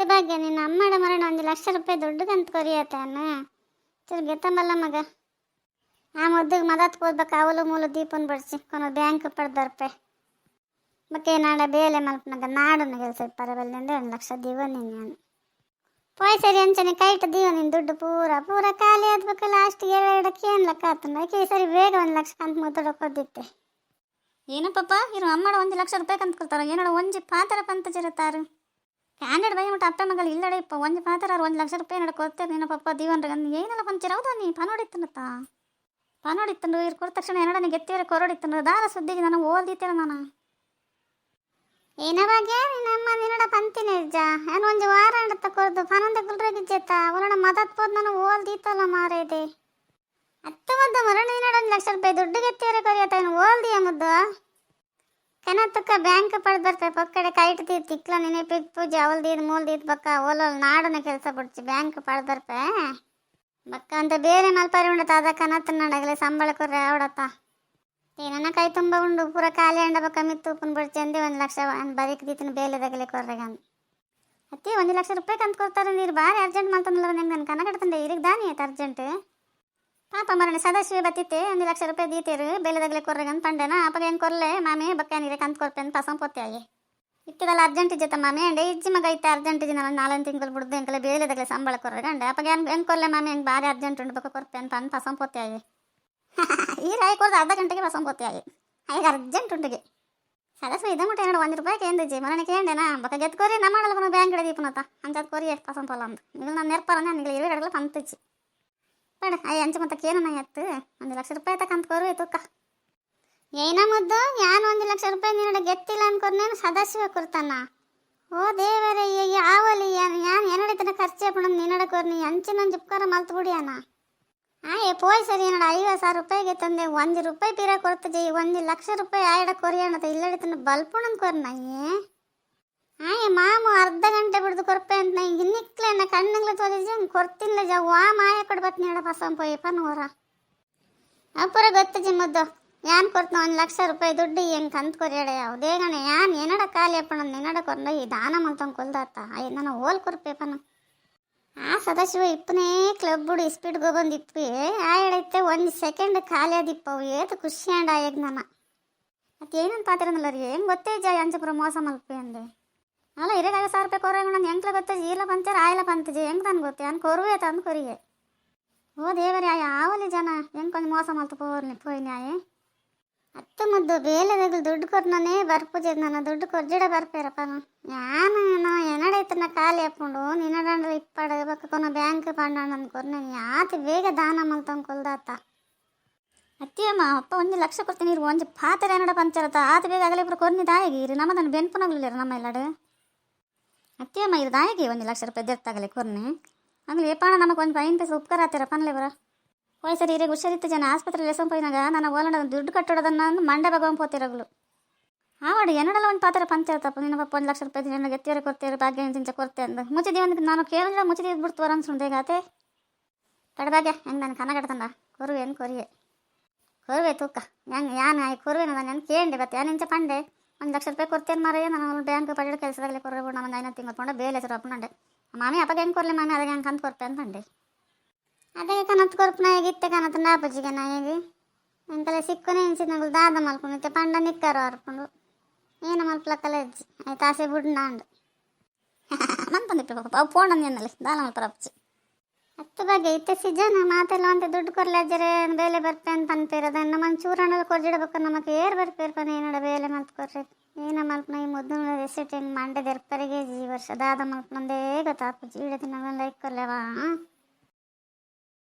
ಅತ್ತೆ ಭಾಗ್ಯ ನಿನ್ನ ಅಮ್ಮಡ ಮರಣ 1,00,000 ರೂಪಾಯಿ ದುಡ್ಡು ಕೊರಿಯತಾನ ಚಲ್ ಗೆತ್ತಂಬಲ್ಲ ಮಗ ಆ ಮುದ್ದಿಗೆ ಮದತ್ ಹೋಗ್ಬೇಕು ಅವಲು ಮೂಲು ದೀಪನ್ ಬಡಿಸಿ ಕೊನ ಬ್ಯಾಂಕ್ ಪಡೆದರ್ಪೆ ಬಕ್ಕೆ ನಾಡ ಬೇಲೆ ಮಲ್ಪನಾಗ ನಾಡನ್ನ ಕೆಲಸ ಪರಬಲ್ಲಿಂದ 1,00,000 ದೀವ ನೀನು ಪೋಯ್ ಸರಿ ಅಂಚನೆ ಕೈಟ್ ದೀವ ನಿನ್ನ ದುಡ್ಡು ಪೂರ ಖಾಲಿ ಆದ್ಬೇಕು ಲಾಸ್ಟಿಗೆ 2 ಏನು ಲೆಕ್ಕ ಆತನ ಈ ಸರಿ ಬೇಗ 1,00,000 ಕಂತು ಮುದ್ದೊಡಕೊದ್ದಿತ್ತೆ ಏನಪ್ಪಪ್ಪ ಇರು ಅಮ್ಮಡ 1,00,000 ರೂಪಾಯಿ ಕಂತ್ಕೊಳ್ತಾರ ಏನೋ ಒಂಜಿ ಪಾತರ ಪಂತ ಚಿರತಾರು ಕ್ಯಾಂಡೆಡ್ ಬೈ ಮುಟ್ಟ ಅಪ್ಪ ಮಗಳು ಇಲ್ಲಡೆ ಇಪ್ಪ ಒಂಜಿ ಪಾತರ 1,00,000 ರೂಪಾಯಿ ನಡ ಕೊಡ್ತೇನೆ ನೀನು ಪಪ್ಪ ದೀವನ್ರಿಗೆ ಏನೆಲ್ಲ ಪಂಚಿರೌದ ನೀ ಪನೋಡಿತ್ತಂಡು ಇರು ಕೊಡ ತಕ್ಷಣ ಏನಡ ನೀ ಗೆತ್ತಿಯರೆ ಕೊರಡಿತ್ತಂಡು ದಾರ ಸುದ್ದಿಗೆ ನಾನು ಓಲ್ದಿತ್ತೇನೆ ನಾನು ಏನ ಭಾಗ್ಯ ನಿನ್ನ ಅಮ್ಮ ನಿನ್ನಡ ಪಂತಿನ ಇಜ್ಜ ಏನು ಒಂಜಿ ವಾರ ಅಂಡತ್ತ ಕೊರ್ದು ಪನಂದ ಗುಲ್ರಗಿಜ್ಜೆತ್ತ ಅವಳಡ ಮದತ್ ಪೋದ್ ನಾನು ಓಲ್ದಿತ್ತಲ್ಲ ಮಾರೇದೆ ಅತ್ತು ಮುದ್ದ ಮರಣ ನಿನ್ನಡ 1,00,000 ರೂಪಾಯಿ ದುಡ್ಡು ಗೆತ್ತಿಯರೆ ಕೊರಿಯತ್ತ ಏನು ಓಲ್ದಿಯ ಮುದ್ದು ಕನತ್ತಕ್ಕ ಬ್ಯಾಂಕ್ ಪಡೆದು ಬರ್ತಾರೆ ಪಕ್ಕಡೆ ಕೈಟ್ ತೀರ್ ತಿಕ್ಲ ನೆನೆ ಪಿಕ್ ಪೂಜೆ ಅವಲ್ದೀದ್ ಮೂಲ್ದೀದ್ ಬಕ್ಕ ಓಲೋಲ್ ನಾಡನ ಕೆಲಸ ಬಿಡ್ಚಿ ಬ್ಯಾಂಕ್ ಪಡೆದರ್ಪೆ ಬಕ್ಕ ಅಂತ ಬೇರೆ ಮಲ್ಪಾರಿ ಉಂಡತ ಅದ ಕನತ್ತ ನಡಗಲೆ ಸಂಬಳ ಕೊರ್ರೆ ಅವಡತ್ತ ನನ್ನ ಕೈ ತುಂಬ ಉಂಡು ಪೂರ ಖಾಲಿ ಅಂಡ ಬಕ್ಕ ಮಿತ್ತು ಉಪ್ಪನ್ ಬಿಡ್ಚಿ ಅಂದೆ 1,00,000 ಬರೀಕ್ ದೀತಿನ ಬೇಲೆದಾಗಲೆ ಕೊರ್ರೆಗಂದು ಅತ್ತಿ 1,00,000 ರೂಪಾಯಿ ಕಂತು ಕೊಡ್ತಾರೆ ನೀರು ಭಾರಿ ಅರ್ಜೆಂಟ್ ಮಾಡ್ತಂದಿಲ್ಲ ನಂಗೆ ನಾನು ಕನಕಡ್ತಂಡೆ ಇರಿಗೆ ದಾನಿ ಆಯ್ತು ಅರ್ಜೆಂಟ್ ಪಾಪ ಮರಣ ಸದಾಶಿವ ಬತ್ತಿತ್ತೆ 1,00,000 ರೂಪಾಯಿ ದೀತೇರು ಬೇಲೆದಾಗಲೆ ಕೊರ್ರೆಗಂದು ಪಂಡೆನ ಅಪ್ಪಗೆ ಹೆಂಗೆ ಕೊರ್ಲೆ ಮಾಮಿ ಬಕ್ಕ ನೀರೇ ಕಂತು ಕೊಡ್ಪೇನು ಪಸಂ ಪೊತ್ತಾಯಿ ಇತ್ತಿದಲ್ಲ ಅರ್ಜೆಂಟ್ ಇಜ್ಜತ್ತ ಮಾಮಿ ಅಂಡೆ ಇಜ್ಜಿ ಮಗ ಇತ್ತೆ ಅರ್ಜೆಂಟ್ ಇಜ್ಜಿ ನಾನು 4 ತಿಂಗಳು ಬಿಡ್ದು ಹೆಂಕಲೆ ಬೇಲೆದಾಗಲೆ ಸಂಬಳ ಕೊರ್ರೆಗಂಡೆ ಅಪ್ಪಗೆ ಹೆಂಗೆ ಕೊರ್ಲೆ ಮಾಮಿ ಹೆಂಗೆ ಭಾರಿ ಅರ್ಜೆಂಟ್ ಉಂಡು ಬಕ್ಕ ಕೊಡ್ಪೇನು ಪನ್ ಪಸಂ ಪೊತ್ತಾಯಿ ಈ ರಾಯಿ ಕೊಡ್ದು ಅರ್ಧ ಗಂಟೆಗೆ ಪಸಂ ಪೊತ್ತಾಯಿ ಈಗ ಅರ್ಜೆಂಟ್ ಉಂಟಿಗೆ ಸದಸ್ಯ ಇದ ಮುಟ್ಟ 1 ರೂಪಾಯಿಗೆ ಎಂದಿಜ್ಜಿ ಮರಣ ಕೇಂಡೆನಾ ಬಕ್ಕ ಗೆತ್ಕೋರಿ ನಮ್ಮ ಮಾಡಲ್ಕೊನ ಬ್ಯಾಂಕ್ ದೀಪನತ್ತ ಅಂಚದ್ ಕೊರಿ ಪಸಂ ಪೊಲ ಅಂತ ನೀವು ನಾನು ನೆರ್ಪರನೆ ನಿಮಗೆ 2 ಪಂತಿಚ್ಚಿ ಬೇಡ ಅಂಚೆ ಮತ್ತೆ ಏನು ನಾ ಎತ್ತು 1,00,000 ರೂಪಾಯಿ ತಕ್ಕಂತ ಕೊರುವೆ ತೂಕ ಏನ ಮುದ್ದು ಯಾನು 1,00,000 ರೂಪಾಯಿ ನಿನ್ನಡ ಗೆತ್ತಿಲ್ಲ ಅನ್ಕೊರ್ನೇನು ಸದಾಶಿವ ಕೊಡ್ತಾನ ಓ ದೇವರೇ ಯಾವಲಿ ಯಾನು ಏನಡಿತನ ಖರ್ಚೆ ಪಣ ನಿನ್ನಡ ಕೊರ್ನಿ ಅಂಚಿನೊಂದು ಉಪಕಾರ ಮಲ್ತು ಬಿಡಿಯಾನ ಪೋಯ್ ಸರಿ ಏನಡ 50,000 ರೂಪಾಯಿಗೆ ತಂದೆ 1 ರೂಪಾಯಿ ಪೀರ ಕೊಡ್ತದೆ 1,00,000 ರೂಪಾಯಿ ಆಯಡ ಕೊರಿಯಾಣತ ಇಲ್ಲಡಿತನ ಬಲ್ಪುಣನ್ ಕೊರ್ನಾಯೇ ಮಾಮು ಅರ್ಧ ಗಂಟೆ ಬಿಡ್ದು ಕೊರ್ಪೆ ಅಂತ ಇನ್ನಿಕ್ಲೆ ನಾ ಕಣ್ಣಂಗ್ಲ ತೋರಿಸಿ ಹಂಗೆ ಕೊರ್ತಿಲ್ಲ ಜಾ ವಾ ಮಾಯ ಕೊಡ್ಬತ್ ನೀಡ ಪಸಂ ಪೋಯಪ್ಪ ನೋರ ಅಪ್ಪರ ಗೊತ್ತಜಿ ಮುದ್ದು ಯಾನ್ ಕೊಡ್ತ 1,00,000 ರೂಪಾಯಿ ದುಡ್ಡು ಹೆಂಗೆ ಕಂತು ಕೊರಿಯಾಡ ಯಾವುದೇ ಗಣ ಯಾನ್ ಏನಡ ಖಾಲಿ ಅಪ್ಪ ನಾನು ನಿನ್ನಡ ಕೊರ್ನ ಈ ದಾನ ಮಲ್ತಂಗೆ ಕೊಲ್ದಾತ ನಾನು ಓಲ್ ಕೊರ್ಪೇಪನ ಆ ಸದಾಶಿವ ಇಪ್ಪನೇ ಕ್ಲಬ್ ಬಿಡು ಸ್ಪೀಡ್ಗೆ ಬಂದು ಇಪ್ಪಿ ಆಯಡೈತೆ 1 ಸೆಕೆಂಡ್ ಖಾಲಿ ಆದಿಪ್ಪವು ಏತು ಖುಷಿ ಅಂಡ ಆಯಗ್ ನನ್ನ ಅದು ಏನಂತ ಪಾತಿರನಲ್ಲ ರೀ ಹೆಂಗೆ ಗೊತ್ತೇ ಜಾ ಅಂಚಪುರ ಮೋಸ ಮಲ್ಪಿ ಅಂದೆ ಅಲ್ಲ 2,000 ರೂಪಾಯಿ ಕೊರಗ ನಾನು ಹೆಂಗ್ಲ ಗೊತ್ತಜಿ ಇಲ್ಲ ಪಂಚರ್ ಆಯ್ಲ ಪಂತಜಿ ಹೆಂಗೆ ತಾನು ಗೊತ್ತೇ ಅನ್ ಕೊರುವೆ ತಂದು ಕೊರಿಗೆ ಓ ದೇವರೇ ಯಾವಲಿ ಜನ ಹೆಂಗೆ ಕೊಂದು ಮೋಸ ಮಲ್ತು ಪೋಯ್ ನ್ಯಾಯ ಹತ್ತು ಮುದ್ದು ಬೇಲೆದಾಗಲು ದುಡ್ಡು ಕೊರ್ನೇ ಬರ್ಪುಜೆ ನನ್ನ ದುಡ್ಡು ಕೊರ್ಜಿಡ ಬರ್ಪೇರಪ್ಪ ಯಾನು ಏನಡೈತನ ಖಾಲಿ ಹಾಕೊಂಡು ನಿನ್ನಡ ಇಪ್ಪಡ ಬಕ್ಕ ಕೊನ ಬ್ಯಾಂಕ್ ಪಂಡ ನನ್ನ ಕೊರ್ನೆ ಯಾತಿ ಬೇಗ ದಾನ ಮಲ್ತಂಗೆ ಕೊಲ್ದಾತ ಅತ್ತಿಯಮ್ಮ ಅಪ್ಪ 1,00,000 ಕೊಡ್ತೀನಿ ಇರು ಒಂಜಿ ಪಾತ್ರ ಏನಡ ಪಂಚರತ ಆತ ಬೇಗ ಆಗಲೇ ಇಬ್ಬರು ಕೊರ್ನಿ ದಾಯಿಗಿರಿ ನಮ್ಮದನ್ನು ಬೆನ್ಪುನಾಗ್ಲಿಲ್ಲ ನಮ್ಮ ಎಲ್ಲಡು ಅತ್ತಿಯಮ್ಮ ಇರು ದಾಯಿಗೆ 1,00,000 ರೂಪಾಯಿ ದೆರ್ತಾಗಲೆ ಕೊರ್ನಿ ಹಂಗೆ ಏಪಾಣ ನಮಗೆ ಒಂದು 5 ಪೈಸೆ ಉಪಕಾರ ಆತೀರ ಪನ್ಲೆ ಬರ ಹೋಯ್ ಸರಿ ಇರೇ ಹುಷಾರಿತ್ತು ಜನ ಆಸ್ಪತ್ರೆ ಲೆಸಂ ಪೋಯಿನಾಗ ನಾನು ಓಲಂಡ ದುಡ್ಡು ಕಟ್ಟೋದನ್ನ ಮಂಡೆ ಭಗವಂತ ಪೋತಿರಗಳು ಆವಾಡು ಏನಡಲ್ಲ ಒಂದು ಪಾತ್ರ ಪಂಚಾಯತಪ್ಪ ನಿನ್ನ ಪಪ್ಪ 1,00,000 ರೂಪಾಯಿ ನಿನ್ನ ಗೆತ್ತಿಯರೆ ಕೊಡ್ತೀರಿ ಭಾಗ್ಯ ತಿಂಚ ಕೊಡ್ತೆ ಅಂದ ಮುಚ್ಚಿದಿ ಒಂದು ನಾನು ಕೇಳಿದ್ರೆ ಮುಚ್ಚಿದಿ ಬಿಡ್ತು ಅನ್ಸುಂಡೆ ಈಗಾತೆ ತಡಭಾಗ್ಯ ಹೆಂಗೆ ನಾನು ಕನಗಡ್ತಂಡ ಕೊರುವೇನು ಕೊರುವೆ ತೂಕ ಹೆಂಗೆ ಯಾನು ಕೊರುವೆ ನಾನು ನೆನ್ ಕೇಳಿ ಬತ್ತೆ ಯಾನಿಂಚ ಪಂಡೆ 1,00,000 ರೂಪಾಯಿ ಕೊಡ್ತೇನೆ ಮಾರೇ ನಾನು ಬ್ಯಾಂಕ್ ಪಡೆದ ಕೆಲಸದಾಗಲೇ ಕೊರ್ರೆ ಬಿಡು ನಾನು 5 ತಿಂಗಳು ತೊಗೊಂಡೆ ಬೇಲೆ ಹೆಸರು ಅಪ್ಪನಂಡೆ ಮಾಮಿ ಅಪ್ಪಗೆ ಹೆಂಗೆ ಕೊರ್ಲಿ ಮಾಮಿ ಅದಾಗ ಹೆಂಗೆ ಕಂತು ಕೊಡ್ತೆ ಅಂತಂಡೆ ಅದೇ ಕನತ್ ಕೊರ್ಪ ನಾಯಿಗಿತ್ತೆ ಕನತ್ ನಾಪಜಿಗೆ ನಾಯಿಗೆ ಎಂಕಲೆ ಸಿಕ್ಕನೆ ಎನ್ಸಿದ್ನಗಳು ದಾದ ಮಲ್ಕೊಂಡಿತ್ತೆ ಪಂಡ ನಿಕ್ಕರು ಹರ್ಕೊಂಡು ಏನು ಮಲ್ಪಲಕ್ಕಲ್ಲ ಅಜ್ಜಿ ಆಯ್ತು ಆಸೆ ಬಿಡು ನಾಂಡು ಮಂತಂದಿಪ್ಪೆ ಪಾಪ ಅವು ಫೋನ್ ಅನ್ನಲ್ಲಿ ದಾಲ ಮಲ್ಪರ ಅಪ್ಪಚ್ಚಿ ಹತ್ತು ಬಗ್ಗೆ ಇತ್ತೆ ಸಿಜನ ಮಾತೆಲ್ಲ ಅಂತ ದುಡ್ಡು ಕೊರ್ಲೆ ಅಜ್ಜರೆ ಬೇಲೆ ಬರ್ಪೆ ಅಂತ ಅನ್ಪೇರದ ನಮ್ಮ ಚೂರಣಲ್ಲಿ ಕೊರ್ಜಿಡಬೇಕು ನಮಗೆ ಏರ್ ಬರ್ಪೇರ್ಪನೆ ಏನಡ ಬೇಲೆ ಮಲ್ತು ಕೊರ್ರೆ ಏನ ಮಲ್ಪನ ಈ ಮುದ್ದು ರೆಸಿಟ್ ಹೆಂಗೆ ಮಂಡೆ ದೆರ್ಪರಿಗೆ ಈ ವರ್ಷ ದಾದ ಮಲ್ಪನಂದೇ ಗೊತ್ತಾಪಜ್ಜಿ ಇಡತಿ ನಾವೆಲ್ಲ ಇಕ್ಕೊಲ್ಲೇವಾ